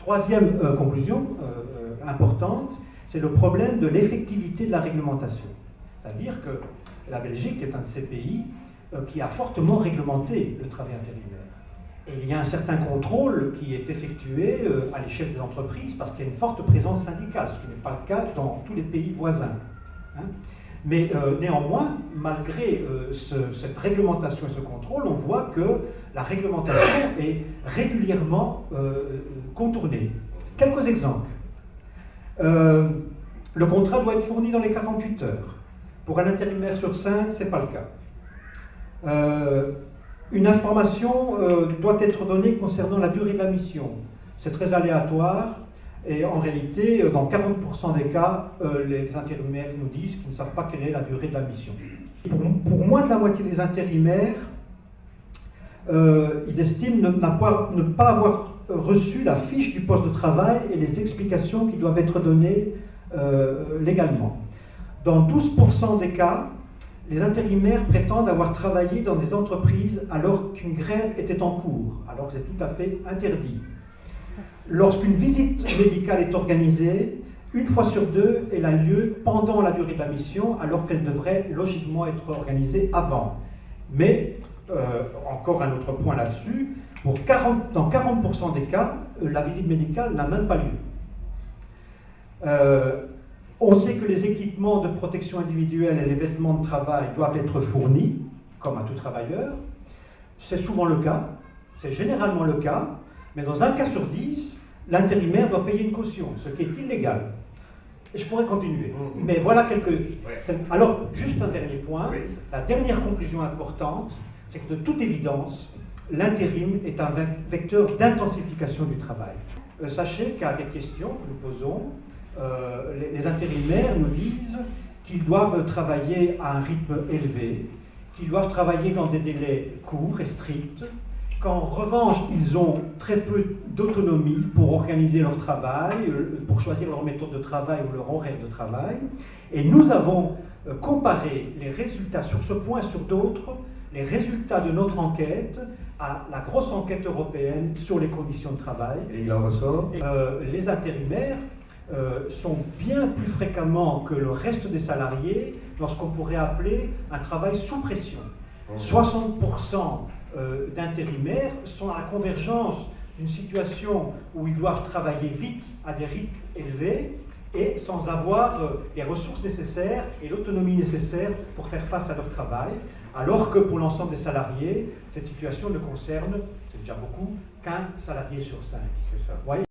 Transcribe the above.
Troisième conclusion importante, c'est le problème de l'effectivité de la réglementation. C'est-à-dire que la Belgique est un de ces pays qui a fortement réglementé le travail intérimaire. Et il y a un certain contrôle qui est effectué à l'échelle des entreprises parce qu'il y a une forte présence syndicale, ce qui n'est pas le cas dans tous les pays voisins. Hein. Mais néanmoins, malgré cette réglementation et ce contrôle, on voit que la réglementation est régulièrement contournée. Quelques exemples. Le contrat doit être fourni dans les 48 heures. Pour un intérimaire sur 5, ce n'est pas le cas. Une information doit être donnée concernant la durée de la mission. C'est très aléatoire et en réalité, dans 40% des cas, les intérimaires nous disent qu'ils ne savent pas quelle est la durée de la mission. Pour moins de la moitié des intérimaires, ils estiment ne pas avoir reçu la fiche du poste de travail et les explications qui doivent être données légalement. Dans 12% des cas, les intérimaires prétendent avoir travaillé dans des entreprises alors qu'une grève était en cours, alors que c'est tout à fait interdit. Lorsqu'une visite médicale est organisée, une fois sur deux, elle a lieu pendant la durée de la mission, alors qu'elle devrait logiquement être organisée avant. Mais, encore un autre point là-dessus, dans 40% des cas, la visite médicale n'a même pas lieu. On sait que les équipements de protection individuelle et les vêtements de travail doivent être fournis, comme à tout travailleur. C'est souvent le cas, c'est généralement le cas, mais dans un cas sur 10, l'intérimaire doit payer une caution, ce qui est illégal. Et je pourrais continuer, mais voilà quelques... Alors, juste un dernier point, la dernière conclusion importante, c'est que de toute évidence, l'intérim est un vecteur d'intensification du travail. Sachez qu'à des questions que nous posons, les intérimaires nous disent qu'ils doivent travailler à un rythme élevé, qu'ils doivent travailler dans des délais courts et stricts, qu'en revanche, ils ont très peu d'autonomie pour organiser leur travail, pour choisir leur méthode de travail ou leur horaire de travail. Et nous avons comparé les résultats sur ce point et sur d'autres, les résultats de notre enquête à la grosse enquête européenne sur les conditions de travail. Et il en ressort les intérimaires sont bien plus fréquemment que le reste des salariés dans ce qu'on pourrait appeler un travail sous pression. 60% d'intérimaires sont à la convergence d'une situation où ils doivent travailler vite à des rythmes élevés et sans avoir les ressources nécessaires et l'autonomie nécessaire pour faire face à leur travail, alors que pour l'ensemble des salariés, cette situation ne concerne, c'est déjà beaucoup, qu'un salarié sur 5. C'est ça. Voyez